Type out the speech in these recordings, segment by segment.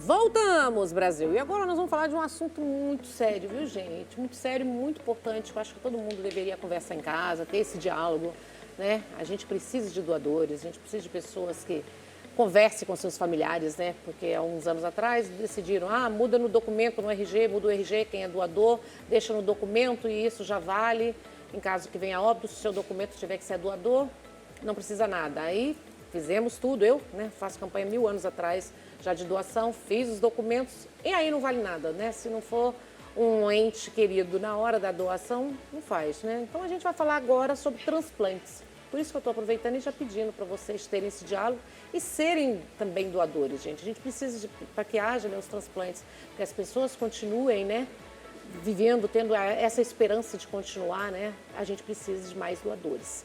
Voltamos, Brasil. E agora nós vamos falar de um assunto muito sério, viu, gente? Muito sério, muito importante. Eu acho que todo mundo deveria conversar em casa, ter esse diálogo, né? A gente precisa de doadores, a gente precisa de pessoas que conversem com seus familiares, né? Porque há uns anos atrás decidiram, muda no documento, no RG, muda o RG, quem é doador, deixa no documento e isso já vale. Em caso que venha óbito, se o seu documento tiver que ser doador, não precisa nada. Aí fizemos tudo, eu, né? Faço campanha 1000 anos atrás, já de doação, fiz os documentos e aí não vale nada, né? Se não for um ente querido na hora da doação, não faz, né? Então a gente vai falar agora sobre transplantes. Por isso que eu estou aproveitando e já pedindo para vocês terem esse diálogo e serem também doadores, gente. A gente precisa, para que haja, né, os transplantes, que as pessoas continuem, né, vivendo, tendo essa esperança de continuar, né? A gente precisa de mais doadores.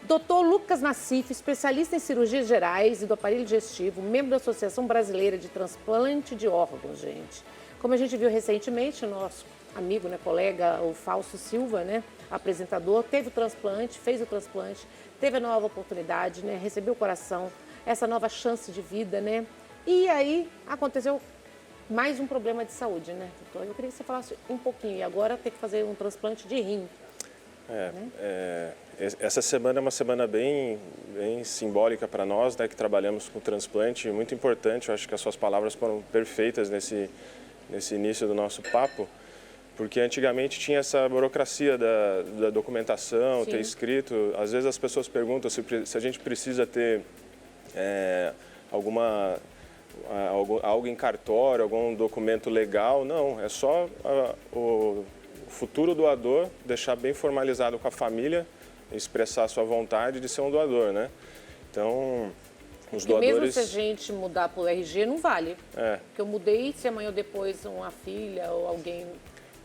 Dr. Lucas Nassif, especialista em cirurgias gerais e do aparelho digestivo, membro da Associação Brasileira de Transplante de Órgãos, gente. Como a gente viu recentemente, o nosso amigo, né, colega, o Fausto Silva, né, apresentador, teve o transplante, fez o transplante, teve a nova oportunidade, né, recebeu o coração, essa nova chance de vida, né? E aí aconteceu mais um problema de saúde, né, doutor? Eu queria que você falasse um pouquinho. E agora tem que fazer um transplante de rim. Essa semana é uma semana bem simbólica para nós, né, que trabalhamos com transplante, muito importante. Eu acho que as suas palavras foram perfeitas nesse início do nosso papo, porque antigamente tinha essa burocracia da documentação, Sim. ter escrito. Às vezes as pessoas perguntam se a gente precisa ter algo em cartório, algum documento legal. Não, é só o futuro doador deixar bem formalizado com a família, expressar a sua vontade de ser um doador, né? Então, os doadores... Mesmo se a gente mudar para o RG, não vale. Porque eu mudei, se amanhã ou depois uma filha ou alguém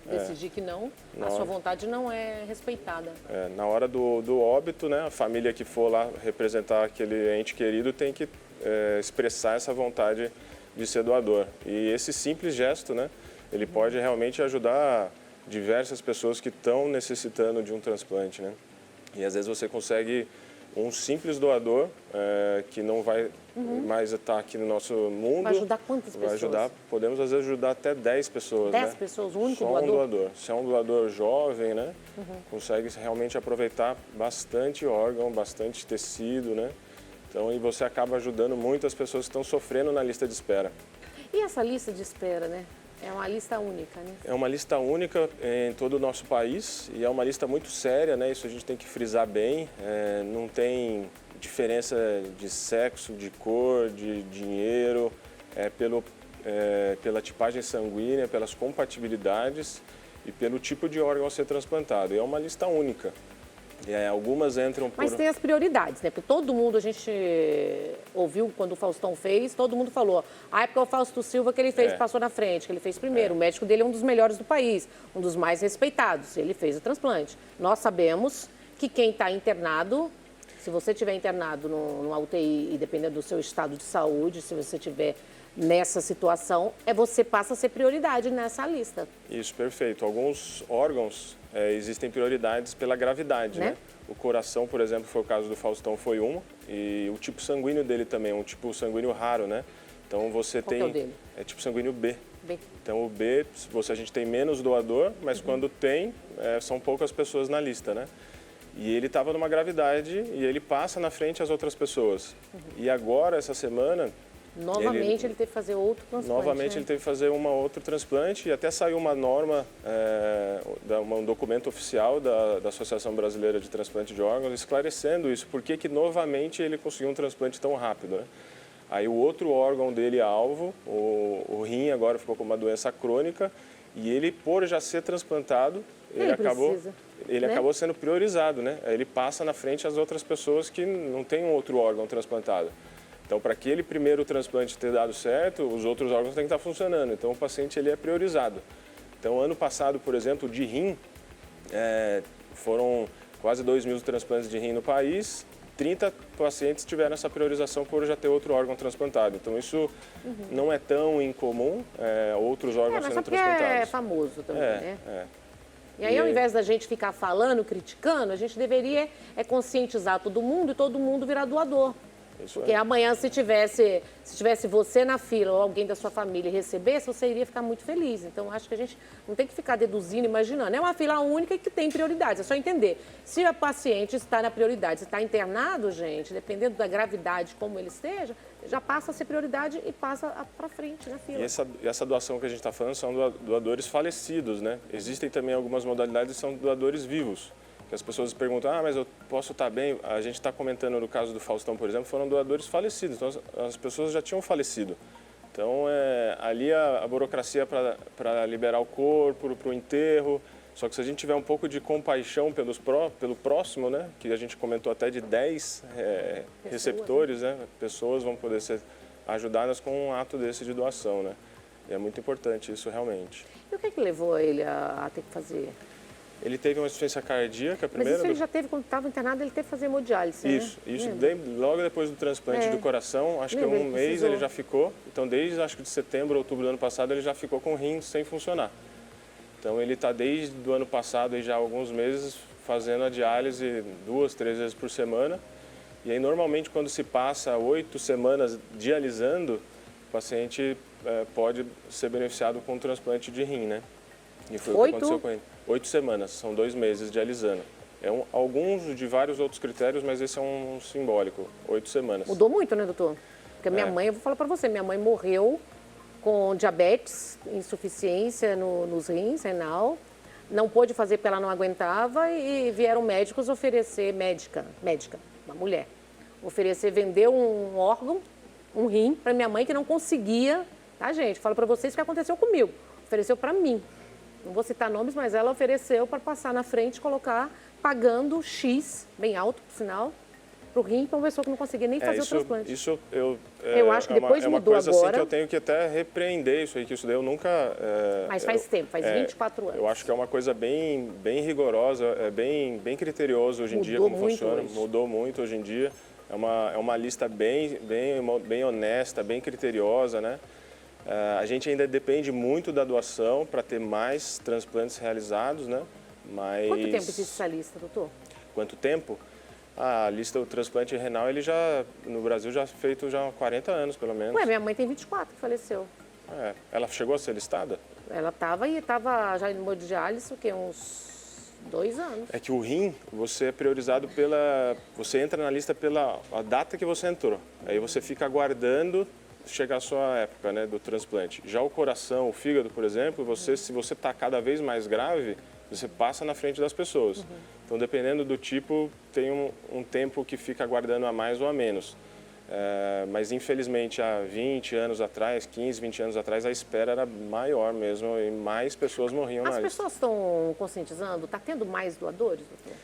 decidir que não, a sua vontade não é respeitada. Na hora do óbito, né, a família que for lá representar aquele ente querido tem que expressar essa vontade de ser doador. E esse simples gesto, né, ele pode realmente ajudar diversas pessoas que estão necessitando de um transplante, né? E às vezes você consegue um simples doador que não vai mais estar aqui no nosso mundo. Vai ajudar quantas pessoas? Vai ajudar, podemos às vezes ajudar até 10 pessoas, 10 né? pessoas, o único Só doador? um doador. Se é um doador jovem, né? Consegue realmente aproveitar bastante órgão, bastante tecido, né? Então, e você acaba ajudando muitas pessoas que estão sofrendo na lista de espera. E essa lista de espera, né? É uma lista única, né? É uma lista única em todo o nosso país e é uma lista muito séria, né? Isso a gente tem que frisar bem. Não tem diferença de sexo, de cor, de dinheiro, pela tipagem sanguínea, pelas compatibilidades e pelo tipo de órgão a ser transplantado. E é uma lista única. Algumas entram por... Mas tem as prioridades, né? Porque todo mundo, a gente ouviu quando o Faustão fez, todo mundo falou, é porque o Fausto Silva que ele fez, passou na frente, que ele fez primeiro. O médico dele é um dos melhores do país, um dos mais respeitados, ele fez o transplante. Nós sabemos que quem está internado, se você estiver internado numa UTI e dependendo do seu estado de saúde, se você estiver nessa situação, você passa a ser prioridade nessa lista. Isso, perfeito. Alguns órgãos existem prioridades pela gravidade, né? O coração, por exemplo, foi o caso do Faustão, foi uma. E o tipo sanguíneo dele também é um tipo sanguíneo raro, né? Então você Qual que é o dele? É tipo sanguíneo B. B. Então o B, a gente tem menos doador, mas quando tem, são poucas pessoas na lista, né? E ele estava numa gravidade e ele passa na frente às outras pessoas. E agora, essa semana... Novamente ele teve que fazer outro transplante. Novamente, né? ele teve que fazer outro transplante e até saiu uma norma, um documento oficial da Associação Brasileira de Transplante de Órgãos esclarecendo isso, por que novamente ele conseguiu um transplante tão rápido, né? Aí o outro órgão dele alvo, o rim, agora ficou com uma doença crônica e ele, por já ser transplantado, ele acabou sendo priorizado, né? Ele passa na frente às outras pessoas que não têm um outro órgão transplantado. Então, para aquele primeiro transplante ter dado certo, os outros órgãos têm que estar funcionando. Então, o paciente ele é priorizado. Então, ano passado, por exemplo, de rim, foram quase 2.000 transplantes de rim no país. 30 pacientes tiveram essa priorização por já ter outro órgão transplantado. Então, isso não é tão incomum, outros órgãos sendo transplantados. É famoso também, né? E aí, ao invés da gente ficar falando, criticando, a gente deveria conscientizar todo mundo e todo mundo virar doador. Isso Porque é. amanhã, se tivesse você na fila ou alguém da sua família recebesse, você iria ficar muito feliz. Então, acho que a gente não tem que ficar deduzindo, imaginando. É uma fila única que tem prioridades. É só entender. Se a paciente está na prioridade, se está internado, gente, dependendo da gravidade, como ele esteja, já passa a ser prioridade e passa para frente na fila. E essa doação que a gente está falando são doadores falecidos, né? Existem também algumas modalidades que são doadores vivos. Que as pessoas perguntam, mas eu posso estar bem? A gente está comentando no caso do Faustão, por exemplo, foram doadores falecidos, então as pessoas já tinham falecido. Então, ali a burocracia para liberar o corpo, para o enterro, só que se a gente tiver um pouco de compaixão pelo próximo, né, que a gente comentou até de 10 receptores, né, pessoas vão poder ser ajudadas com um ato desse de doação, né? E é muito importante isso realmente. E o que levou ele a ter que fazer? Ele teve uma insuficiência cardíaca, a primeira... Mas isso ele já teve, quando estava internado, ele teve que fazer hemodiálise, Isso, né? isso logo depois do transplante do coração, acho que Lembra, um mês ele já ficou. Então, desde acho que de setembro, outubro do ano passado, ele já ficou com o rim sem funcionar. Então, ele está desde o ano passado, já há alguns meses, fazendo a diálise 2, 3 vezes por semana. E aí, normalmente, quando se passa 8 semanas dialisando, o paciente pode ser beneficiado com um transplante de rim, né? E foi o que aconteceu com ele. 8 semanas, são 2 meses dialisando. Alguns de vários outros critérios, mas esse é um simbólico, 8 semanas. Mudou muito, né, doutor? Porque a minha mãe, eu vou falar para você, minha mãe morreu com diabetes, insuficiência nos rins, renal. Não pôde fazer porque ela não aguentava e vieram médicos oferecer, médica, uma mulher, oferecer, vender um órgão, um rim, para minha mãe que não conseguia, tá, gente? Falo para vocês o que aconteceu comigo. Ofereceu para mim. Não vou citar nomes, mas ela ofereceu para passar na frente, colocar, pagando X, bem alto, por sinal, para o rim, para uma pessoa que não conseguia nem fazer o transplante. Isso eu acho que depois mudou agora. É uma coisa assim que eu tenho que até repreender isso aí, que isso daí eu nunca... Mas faz tempo, faz 24 anos. Eu acho que é uma coisa bem rigorosa, bem criterioso hoje em dia como funciona. Mudou muito hoje em dia. É uma lista bem honesta, bem criteriosa, né? A gente ainda depende muito da doação para ter mais transplantes realizados, né? Mas... Quanto tempo existe essa lista, doutor? Quanto tempo? A lista do transplante renal, ele já, no Brasil, já feito já há 40 anos, pelo menos. Minha mãe tem 24, que faleceu. Ela chegou a ser listada? Ela estava já em hemodiálise, o quê? Uns 2 anos. É que o rim, você é priorizado você entra na lista pela a data que você entrou. Aí você fica aguardando chegar a sua época, né, do transplante. Já o coração, o fígado, por exemplo, se você está cada vez mais grave, você passa na frente das pessoas. Então, dependendo do tipo, tem um tempo que fica aguardando a mais ou a menos. Mas, infelizmente, há 20 anos atrás, 15, 20 anos atrás, a espera era maior mesmo e mais pessoas morriam na lista. As pessoas estão conscientizando? Está tendo mais doadores, doutor?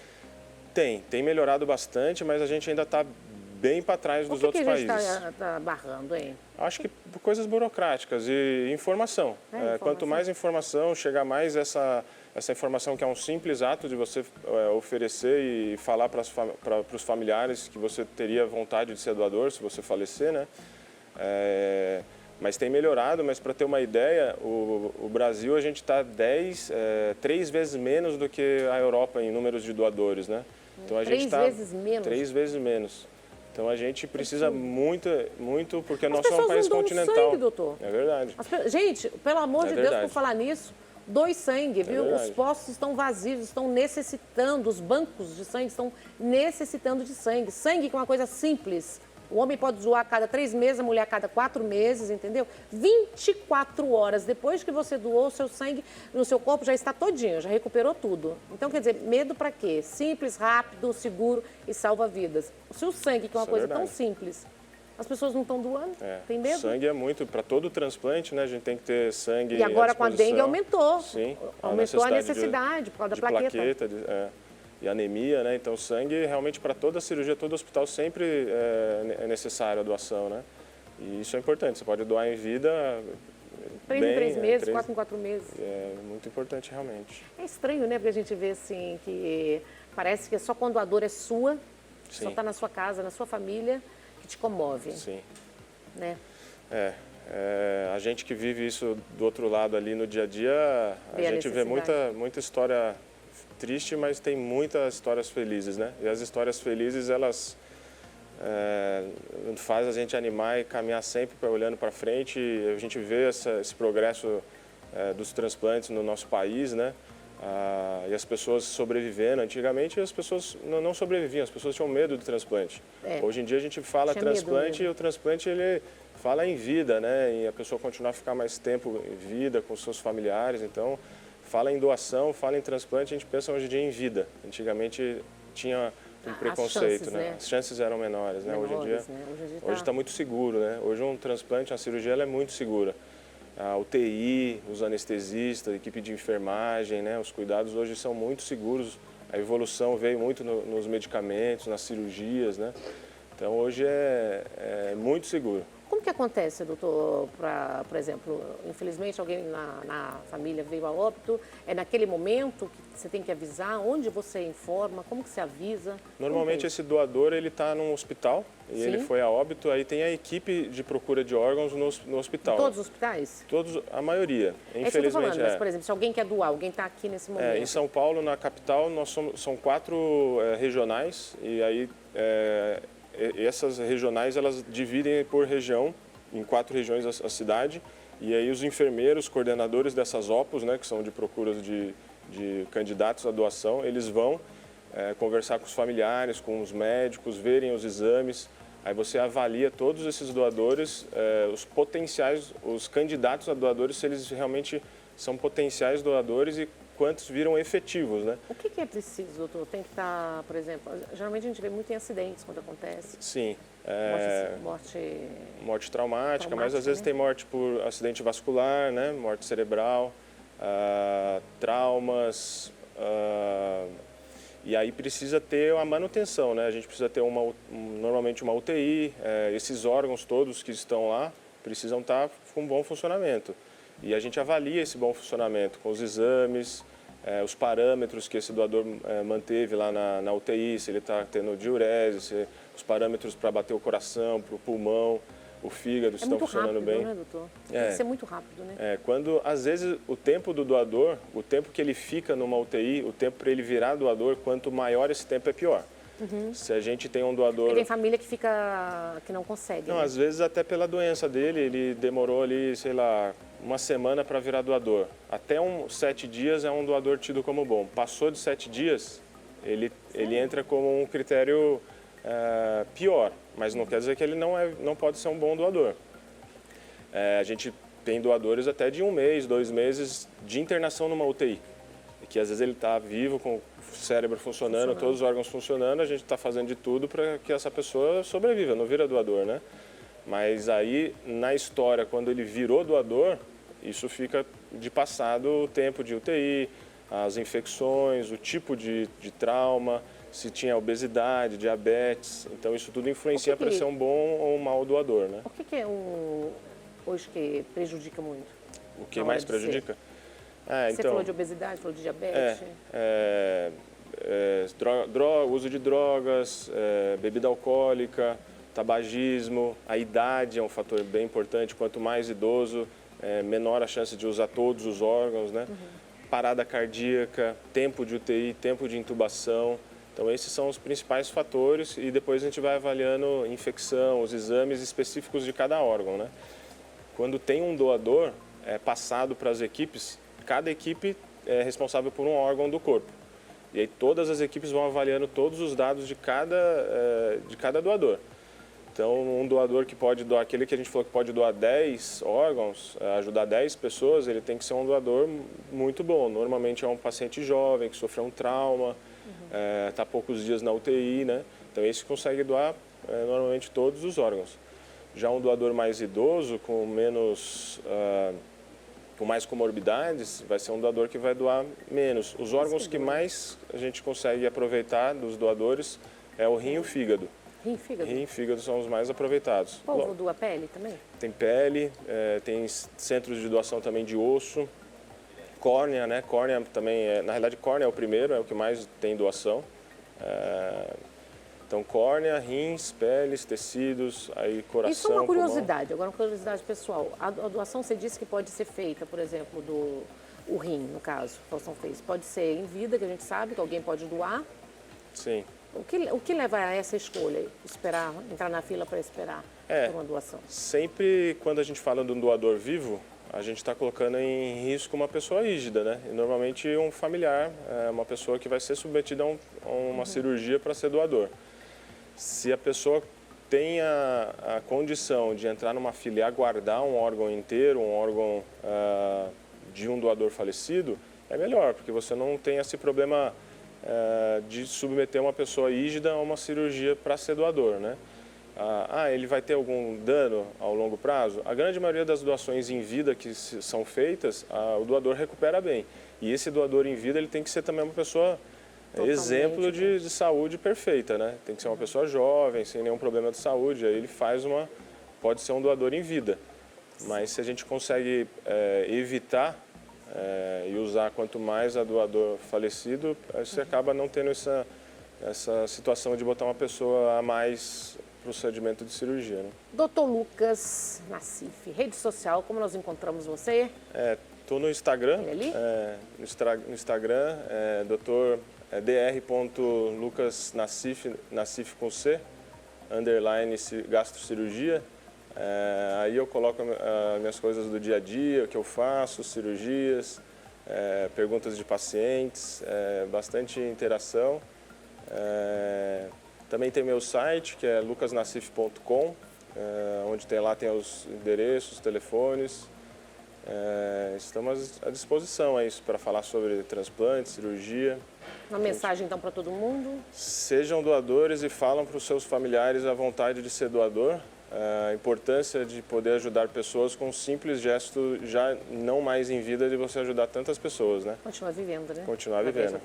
Tem melhorado bastante, mas a gente ainda está bem para trás dos outros países. Por que a gente está barrando, hein? Acho que por coisas burocráticas e informação. Quanto mais informação, chegar mais essa informação que é um simples ato de você oferecer e falar para os familiares que você teria vontade de ser doador se você falecer, né? Mas tem melhorado, mas para ter uma ideia, o Brasil a gente está 3 vezes menos do que a Europa em números de doadores, né? Então a gente está 3 vezes menos? 3 vezes menos. Então a gente precisa muito, porque nós somos um país continental. Sangue, doutor. É verdade. Gente, pelo amor de Deus, por falar nisso, doe sangue, viu? Os postos estão vazios, estão necessitando, os bancos de sangue estão necessitando de sangue. Sangue que é uma coisa simples. O homem pode doar a cada 3 meses, a mulher a cada 4 meses, entendeu? 24 horas depois que você doou, o seu sangue no seu corpo já está todinho, já recuperou tudo. Então, quer dizer, medo para quê? Simples, rápido, seguro e salva vidas. Se o sangue, que é uma coisa tão simples, as pessoas não estão doando, tem medo? Sangue é muito, para todo transplante, né? A gente tem que ter sangue. E agora com a dengue aumentou. Sim. Aumentou a necessidade por causa da plaqueta. E anemia, né? Então, sangue realmente para toda cirurgia, todo hospital sempre é necessário a doação, né? E isso é importante. Você pode doar em vida. 3 em 3 meses, 4 em 4 meses. É muito importante, realmente. É estranho, né? Porque a gente vê assim que parece que é só quando a dor é sua, só está na sua casa, na sua família, que te comove. Sim. Né? A gente que vive isso do outro lado ali no dia a dia, a gente vê muita história triste, mas tem muitas histórias felizes, né? E as histórias felizes, elas faz a gente animar e caminhar sempre olhando para frente. A gente vê esse progresso dos transplantes no nosso país, né? E as pessoas sobrevivendo. Antigamente as pessoas não sobreviviam, as pessoas tinham medo do transplante. Hoje em dia a gente fala transplante e o transplante ele fala em vida, né? E a pessoa continuar a ficar mais tempo em vida com seus familiares. Então, fala em doação, fala em transplante, a gente pensa hoje em dia em vida. Antigamente tinha um preconceito, chances, né? As chances eram menores, né? Hoje em dia está muito seguro, né? Hoje um transplante, uma cirurgia, ela é muito segura. A UTI, os anestesistas, a equipe de enfermagem, né? Os cuidados hoje são muito seguros. A evolução veio muito nos medicamentos, nas cirurgias, né? Então hoje é muito seguro. Como que acontece, doutor, por exemplo, infelizmente alguém na família veio a óbito, é naquele momento que você tem que avisar, onde você informa, como que você avisa? Normalmente esse doador, ele está num hospital e Sim. ele foi a óbito, aí tem a equipe de procura de órgãos no hospital. Em todos os hospitais? Todos, a maioria, É isso que eu tô infelizmente. falando, mas, por exemplo, se alguém quer doar, alguém está aqui nesse momento. Em São Paulo, na capital, são 4 regionais e aí essas regionais elas dividem por região, em 4 regiões a cidade, e aí os enfermeiros, coordenadores dessas OPOS, né, que são de procuras de candidatos à doação, eles vão conversar com os familiares, com os médicos, verem os exames, aí você avalia todos esses doadores, os potenciais, os candidatos a doadores, se eles realmente são potenciais doadores e quantos viram efetivos, né? O que é preciso, doutor? Tem que estar, por exemplo, geralmente a gente vê muito em acidentes quando acontece. Sim. Morte traumática, mas às vezes né? tem morte por acidente vascular, né? Morte cerebral, traumas, e aí precisa ter a manutenção, né? A gente precisa ter normalmente uma UTI, esses órgãos todos que estão lá precisam estar com bom funcionamento. E a gente avalia esse bom funcionamento com os exames, os parâmetros que esse doador manteve lá na UTI, se ele está tendo diurese, os parâmetros para bater o coração, para o pulmão, o fígado, se estão funcionando rápido, bem. Né, doutor? Tem que ser muito rápido, né? Quando, às vezes, o tempo do doador, o tempo que ele fica numa UTI, o tempo para ele virar doador, quanto maior esse tempo é pior. Se a gente tem um doador... Porque tem família que não consegue. Não, né? às vezes até pela doença dele, ele demorou ali, sei lá, uma semana para virar doador. Até 7 dias é um doador tido como bom. Passou de 7 dias, ele entra como um critério pior, mas não quer dizer que ele não pode ser um bom doador. A gente tem doadores até de 1 mês, 2 meses de internação numa UTI, que às vezes ele está vivo, com o cérebro funcionando, todos os órgãos funcionando, a gente está fazendo de tudo para que essa pessoa sobreviva, não vira doador, né? Mas aí, na história, quando ele virou doador, isso fica de passado o tempo de UTI, as infecções, o tipo de trauma, se tinha obesidade, diabetes. Então, isso tudo influencia para ser um bom ou um mau doador, né? O que é hoje que prejudica muito? O que mais prejudica? Você falou de obesidade, falou de diabetes? Uso de drogas, bebida alcoólica, tabagismo, a idade é um fator bem importante. Quanto mais idoso, menor a chance de usar todos os órgãos, né? Parada cardíaca, tempo de UTI, tempo de intubação. Então, esses são os principais fatores e depois a gente vai avaliando infecção, os exames específicos de cada órgão, né? Quando tem um doador, é passado para as equipes, cada equipe é responsável por um órgão do corpo. E aí todas as equipes vão avaliando todos os dados de cada doador. Então, um doador que pode doar, aquele que a gente falou que pode doar 10 órgãos, ajudar 10 pessoas, ele tem que ser um doador muito bom. Normalmente é um paciente jovem que sofreu um trauma, está poucos dias na UTI, né? Então, esse consegue doar normalmente todos os órgãos. Já um doador mais idoso, com mais comorbidades, vai ser um doador que vai doar menos. Os órgãos que mais a gente consegue aproveitar dos doadores é o rim e o fígado. Rim e fígado? Rim e fígado são os mais aproveitados. O povo doa pele também? Tem pele, tem centros de doação também de osso, córnea, né? Córnea também, na realidade, córnea é o primeiro, é o que mais tem doação. Então, córnea, rins, peles, tecidos, aí coração, isso é uma curiosidade, pulmão. agora uma curiosidade pessoal. A doação, você disse que pode ser feita, por exemplo, o rim, no caso, a doação fez. Pode ser em vida, que a gente sabe que alguém pode doar. Sim. O que leva a essa escolha? Esperar, entrar na fila para esperar por uma doação? Sempre quando a gente fala de um doador vivo, a gente está colocando em risco uma pessoa rígida, né? E normalmente um familiar, uma pessoa que vai ser submetida a uma cirurgia para ser doador. Se a pessoa tem a condição de entrar numa fila e aguardar um órgão inteiro, um órgão de um doador falecido, é melhor, porque você não tem esse problema de submeter uma pessoa rígida a uma cirurgia para ser doador, né? Ele vai ter algum dano ao longo prazo? A grande maioria das doações em vida que são feitas, o doador recupera bem. E esse doador em vida ele tem que ser também uma pessoa exemplo de saúde perfeita, né? Tem que ser uma pessoa jovem, sem nenhum problema de saúde. Aí ele pode ser um doador em vida. Mas se a gente consegue evitar e usar quanto mais a doador falecido, você acaba não tendo essa situação de botar uma pessoa a mais procedimento de cirurgia, né? Dr. Lucas Nassif, rede social, como nós encontramos você? Estou no Instagram. Ele ali? No Instagram, dr.lucasnassif, Nassif com C, _ gastrocirurgia. Aí eu coloco minhas coisas do dia a dia, o que eu faço, cirurgias, perguntas de pacientes, bastante interação. Também tem meu site, que é lucasnassif.com, onde tem os endereços, telefones. Estamos à disposição para falar sobre transplante, cirurgia. Uma mensagem, então, para todo mundo? Sejam doadores e falam para os seus familiares a vontade de ser doador. A importância de poder ajudar pessoas com um simples gesto, já não mais em vida, de você ajudar tantas pessoas, né? Continuar vivendo, né? Continuar vivendo.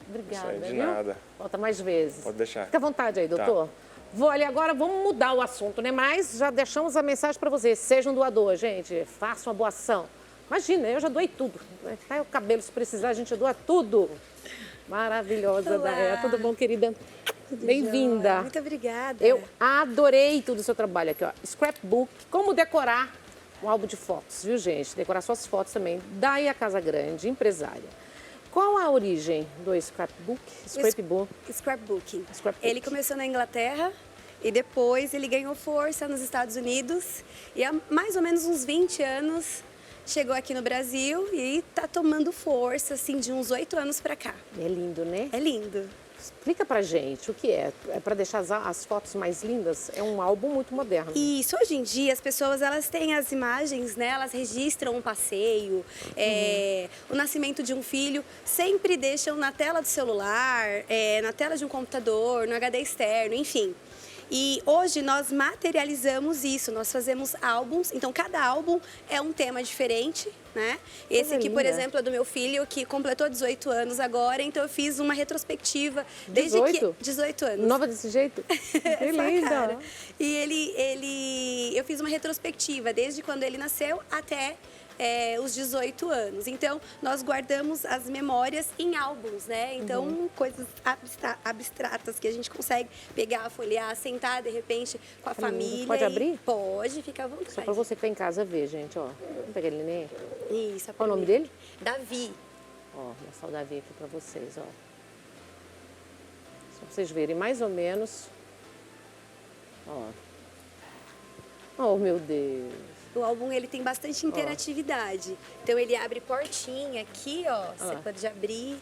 Obrigada, Isso aí, de viu? nada. Volta mais vezes. Pode deixar. Fica à vontade aí, doutor. Tá. Olha, agora vamos mudar o assunto, né? Mas já deixamos a mensagem para vocês. Sejam doador, gente. Façam uma boa ação. Imagina, eu já doei tudo. Tá o cabelo, se precisar, a gente doa tudo. Maravilhosa, Daé. Tudo bom, querida? Bem-vinda. Muito obrigada. Eu adorei tudo o seu trabalho aqui, ó. Scrapbook, como decorar um álbum de fotos, viu, gente? Decorar suas fotos também. Daí a Casa Grande, empresária. Qual a origem do scrapbook? Scrapbook. Ele começou na Inglaterra e depois ele ganhou força nos Estados Unidos. E há mais ou menos uns 20 anos chegou aqui no Brasil e está tomando força, assim, de uns 8 anos para cá. É lindo, né? É lindo. Explica pra gente o que é. É para deixar as fotos mais lindas? É um álbum muito moderno. Isso, hoje em dia as pessoas elas têm as imagens, né? Elas registram um passeio, o nascimento de um filho, sempre deixam na tela do celular, na tela de um computador, no HD externo, enfim. E hoje nós materializamos isso, nós fazemos álbuns, então cada álbum é um tema diferente, né? Esse aqui, por exemplo, é do meu filho, que completou 18 anos agora, então eu fiz uma retrospectiva. 18 anos. Nova desse jeito? Que linda! E eu fiz uma retrospectiva, desde quando ele nasceu até os 18 anos. Então, nós guardamos as memórias em álbuns, né? Então, coisas abstratas que a gente consegue pegar, folhear, sentar, de repente, com a família. Pode abrir? Pode, fica à vontade. Só para você que está em casa ver, gente, ó. Vamos pegar ele, né? Isso. Qual o nome dele? Davi. Ó, vou mostrar o Davi aqui para vocês, ó. Só para vocês verem mais ou menos. Ó. Oh, meu Deus. O álbum ele tem bastante interatividade. Então ele abre portinha aqui, ó. Você pode abrir.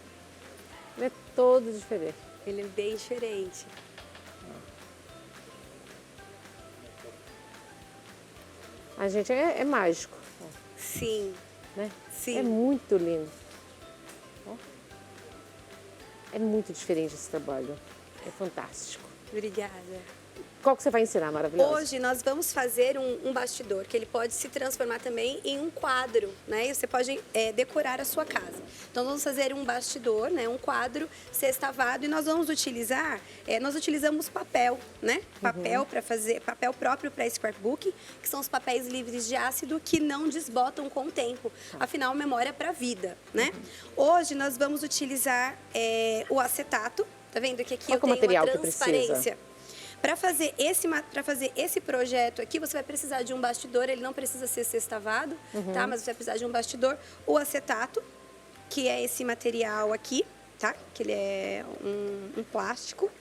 Ele é todo diferente. Ele é bem diferente. A gente é mágico. Sim. Né? Sim. É muito lindo. Ó. É muito diferente esse trabalho. É fantástico. Obrigada. Qual que você vai ensinar, maravilhosa? Hoje nós vamos fazer um bastidor, que ele pode se transformar também em um quadro, né? E você pode decorar a sua casa. Então, vamos fazer um bastidor, né? Um quadro sextavado e nós vamos utilizar, nós utilizamos papel, né? Papel para fazer, papel próprio para scrapbook, que são os papéis livres de ácido que não desbotam com o tempo. Afinal, memória para a vida, né? Hoje nós vamos utilizar o acetato. Tá vendo que aqui eu tenho uma transparência. Para fazer esse projeto aqui, você vai precisar de um bastidor, ele não precisa ser sextavado, tá? Mas você vai precisar de um bastidor. O acetato, que é esse material aqui, tá? Que ele é um plástico.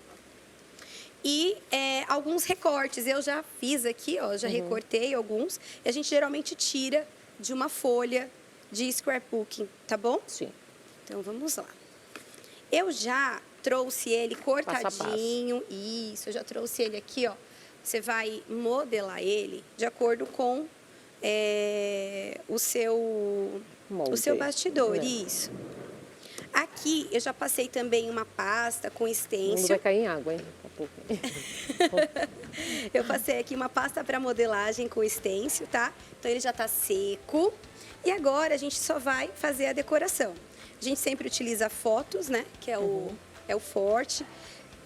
E alguns recortes. Eu já fiz aqui, ó, já recortei alguns. E a gente geralmente tira de uma folha de scrapbooking, tá bom? Sim. Então, vamos lá. Eu já trouxe ele cortadinho. Isso, eu já trouxe ele aqui, ó. Você vai modelar ele de acordo com o seu bastidor, isso. Aqui, eu já passei também uma pasta com Não stencil. vai cair em água, hein? Daqui a pouco. Eu passei aqui uma pasta para modelagem com stencil, tá? Então, ele já tá seco. E agora, a gente só vai fazer a decoração. A gente sempre utiliza fotos, né? Que é o forte.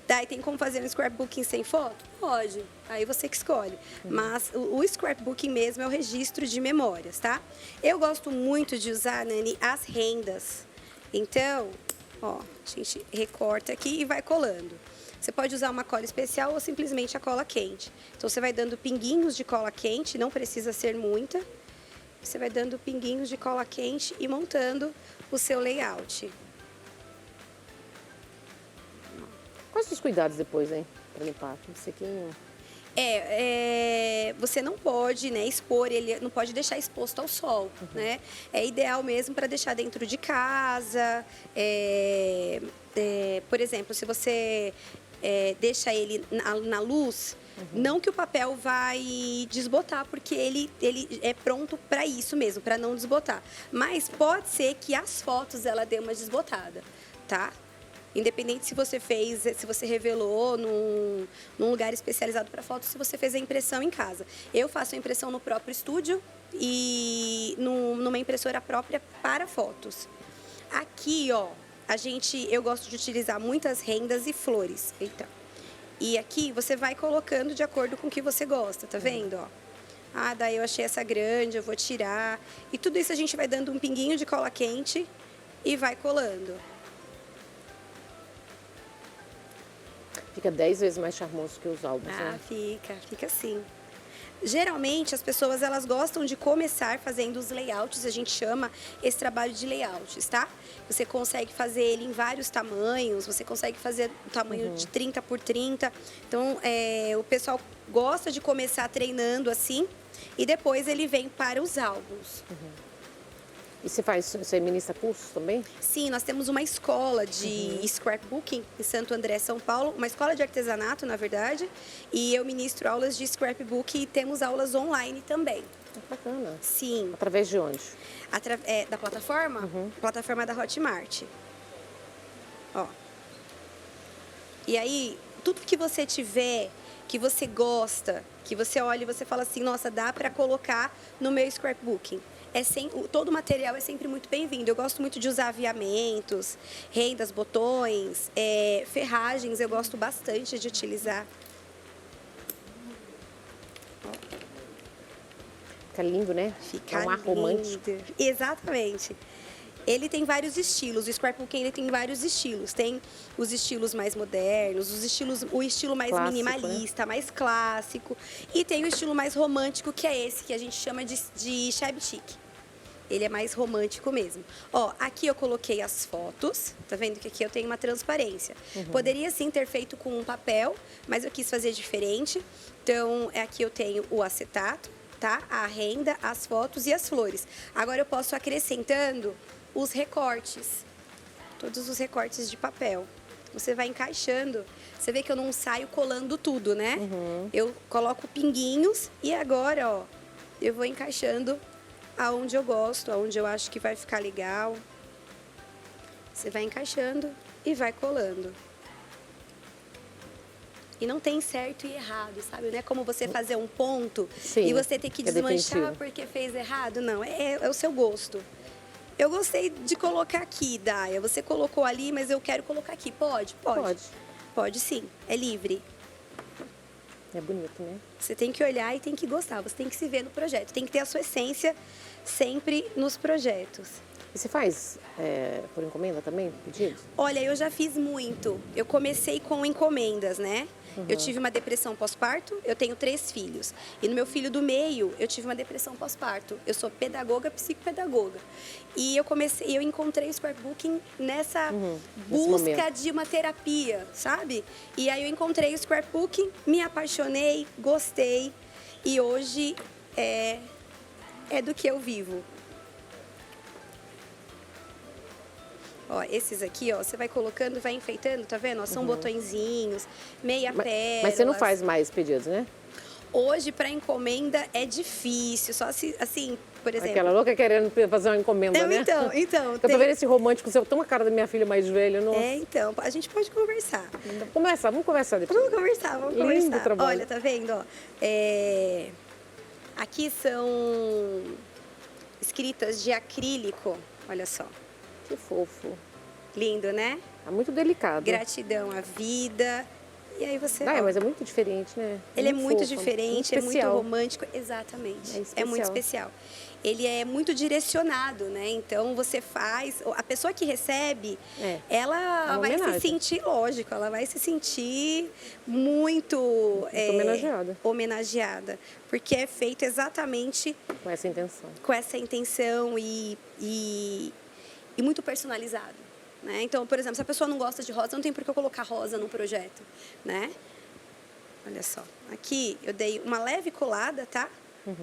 Daí, tem como fazer um scrapbooking sem foto? Pode. Aí você que escolhe. Mas o scrapbooking mesmo é o registro de memórias, tá? Eu gosto muito de usar, Nani, as rendas. Então, ó, a gente recorta aqui e vai colando. Você pode usar uma cola especial ou simplesmente a cola quente. Então, você vai dando pinguinhos de cola quente, não precisa ser muita. Você vai dando pinguinhos de cola quente e montando o seu layout. Quais os cuidados depois, hein? Pra limpar. Um sequinho. Você não pode, né, expor ele, não pode deixar exposto ao sol, né? É ideal mesmo para deixar dentro de casa. Por exemplo, se você deixa ele na luz, não que o papel vai desbotar, porque ele é pronto para isso mesmo, para não desbotar. Mas pode ser que as fotos ela dê uma desbotada, tá? Independente se você revelou num lugar especializado para fotos, se você fez a impressão em casa. Eu faço a impressão no próprio estúdio e numa impressora própria para fotos. Aqui, ó, eu gosto de utilizar muitas rendas e flores. Eita. E aqui você vai colocando de acordo com o que você gosta, tá vendo, ó? Ah, daí eu achei essa grande, eu vou tirar. E tudo isso a gente vai dando um pinguinho de cola quente e vai colando. Fica 10 vezes mais charmoso que os álbuns, Ah, né? fica sim. Geralmente, as pessoas elas gostam de começar fazendo os layouts, a gente chama esse trabalho de layouts, tá? Você consegue fazer ele em vários tamanhos, você consegue fazer o tamanho de 30 por 30. Então, o pessoal gosta de começar treinando assim e depois ele vem para os álbuns. E você ministra cursos também? Sim, nós temos uma escola de scrapbooking em Santo André, São Paulo, uma escola de artesanato, na verdade, e eu ministro aulas de scrapbook e temos aulas online também. Bacana. Sim. Através de onde? Da plataforma? Plataforma da Hotmart. Ó. E aí, tudo que você tiver, que você gosta, que você olha e você fala assim, nossa, dá para colocar no meu scrapbooking. Todo o material é sempre muito bem-vindo. Eu gosto muito de usar aviamentos, rendas, botões, ferragens, eu gosto bastante de utilizar. Fica lindo, né? Fica um ar romântico. Exatamente. Ele tem vários estilos, o scrapbooking ele tem vários estilos. Tem os estilos mais modernos, o estilo mais Clássico, minimalista, né? Mais clássico. E tem o estilo mais romântico, que é esse, que a gente chama de shabby chic. Ele é mais romântico mesmo. Ó, aqui eu coloquei as fotos, tá vendo que aqui eu tenho uma transparência. Poderia sim ter feito com um papel, mas eu quis fazer diferente. Então, aqui eu tenho o acetato, tá? A renda, as fotos e as flores. Agora eu posso acrescentando os recortes, todos os recortes de papel. Você vai encaixando, você vê que eu não saio colando tudo, né? Eu coloco pinguinhos e agora, ó, eu vou encaixando aonde eu gosto, aonde eu acho que vai ficar legal. Você vai encaixando e vai colando. E não tem certo e errado, sabe? Não é como você fazer um ponto e você ter que desmanchar porque fez errado. Não, é o seu gosto. Eu gostei de colocar aqui, Daia. Você colocou ali, mas eu quero colocar aqui. Pode? Pode. Pode sim, é livre. É bonito, né? Você tem que olhar e tem que gostar, você tem que se ver no projeto. Tem que ter a sua essência sempre nos projetos. E você faz por encomenda também, pedidos? Olha, eu já fiz muito. Eu comecei com encomendas, né? Eu tive uma depressão pós-parto, eu tenho 3 filhos. E no meu filho do meio, eu tive uma depressão pós-parto. Eu sou pedagoga, psicopedagoga. E eu encontrei o scrapbooking nessa busca de uma terapia, sabe? E aí eu encontrei o scrapbooking, me apaixonei, gostei. E hoje é do que eu vivo. Ó, esses aqui, ó, você vai colocando, vai enfeitando, tá vendo? Ó, são botõezinhos, meia pérola. Mas você não faz mais pedidos, né? Hoje, para encomenda, é difícil. Só se, assim, por exemplo... Aquela louca querendo fazer uma encomenda, Não, né? Então. Eu tô vendo esse romântico seu, tão a cara da minha filha mais velha. Nossa. Então, a gente pode conversar. Vamos conversar depois. Vamos conversar. Lindo trabalho. Olha, tá vendo, ó? Aqui são escritas de acrílico, olha só. Que fofo. Lindo, né? É muito delicado. Gratidão à vida. E aí você... Mas é muito diferente, né? Ele é muito fofo, diferente, muito é muito especial. romântico. Exatamente. É É muito especial. Ele é muito direcionado, né? Então, você faz... A pessoa que recebe, ela vai se sentir, lógico, ela vai se sentir muito... homenageada. Porque é feito exatamente... Com essa intenção. Com essa intenção e muito personalizado. Né? Então, por exemplo, se a pessoa não gosta de rosa, não tem por que eu colocar rosa no projeto, né? Olha só, aqui eu dei uma leve colada, tá?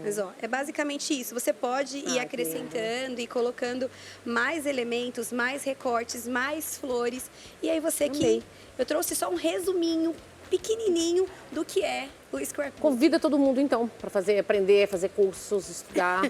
Mas, ó, é basicamente isso. Você pode ir acrescentando e colocando mais elementos, mais recortes, mais flores. E aí você que... Eu trouxe só um resuminho pequenininho do que é o scrapbook. Convida todo mundo, então, para aprender, fazer cursos, estudar.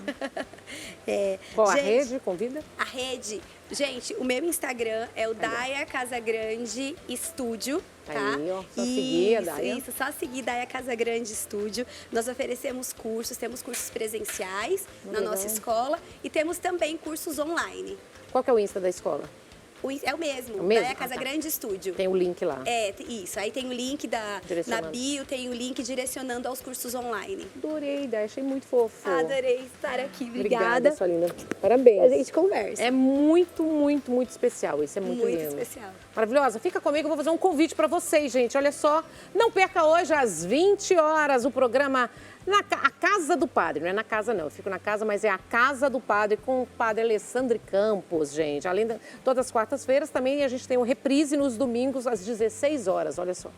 Qual a rede? Convida? A rede... Gente, o meu Instagram é o Daia Casagrande Estúdio, tá? Aí, ó, só seguir a Daia. Isso, só seguir Daia Casagrande Estúdio. Nós oferecemos cursos, temos cursos presenciais na nossa escola e temos também cursos online. Qual que é o Insta da escola? É o mesmo, Daia Casagrande Estúdio. Tem o link lá. Isso. Aí tem o link na bio, tem o link direcionando aos cursos online. Adorei, Daia, achei muito fofo. Adorei estar aqui, obrigada. Sua linda. Parabéns. A gente conversa. É muito, muito, muito especial. Isso é muito lindo. Muito especial. Maravilhosa. Fica comigo, eu vou fazer um convite para vocês, gente. Olha só, não perca hoje às 20 horas o programa A Casa do Padre. Não é na casa, não. Eu fico na casa, mas é a Casa do Padre com o padre Alessandro Campos, gente. Além de todas as quartas-feiras, também a gente tem um reprise nos domingos às 16 horas. Olha só.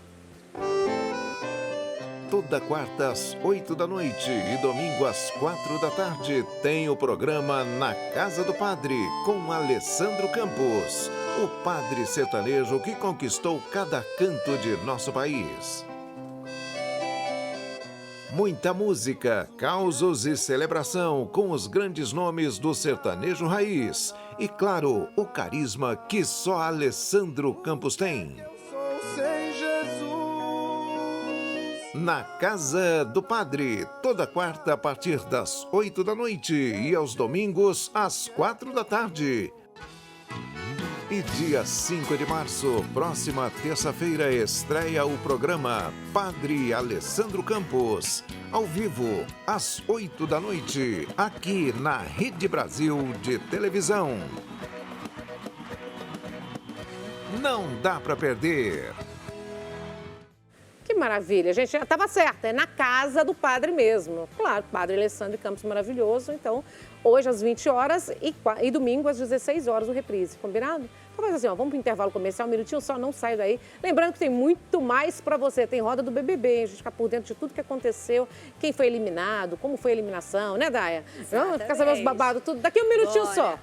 Toda quarta às 8 da noite e domingo às 4 da tarde tem o programa Na Casa do Padre com Alessandro Campos, o padre sertanejo que conquistou cada canto de nosso país. Muita música, causos e celebração com os grandes nomes do sertanejo raiz. E, claro, o carisma que só Alessandro Campos tem. Na Casa do Padre, toda quarta a partir das 8 da noite e aos domingos às 4 da tarde. E dia 5 de março, próxima terça-feira, estreia o programa Padre Alessandro Campos, ao vivo, às 8 da noite, aqui na Rede Brasil de televisão. Não dá para perder. Que maravilha, gente. Já estava certo, é na Casa do Padre mesmo. Claro, Padre Alessandro Campos maravilhoso. Então, hoje às 20 horas e domingo às 16 horas o reprise. Combinado? Então faz assim, ó, vamos para o intervalo comercial, um minutinho só, não sai daí. Lembrando que tem muito mais para você. Tem roda do BBB, hein? A gente fica por dentro de tudo que aconteceu, quem foi eliminado, como foi a eliminação, né, Daia? Vamos ficar sabendo os babados, tudo. Daqui um minutinho só.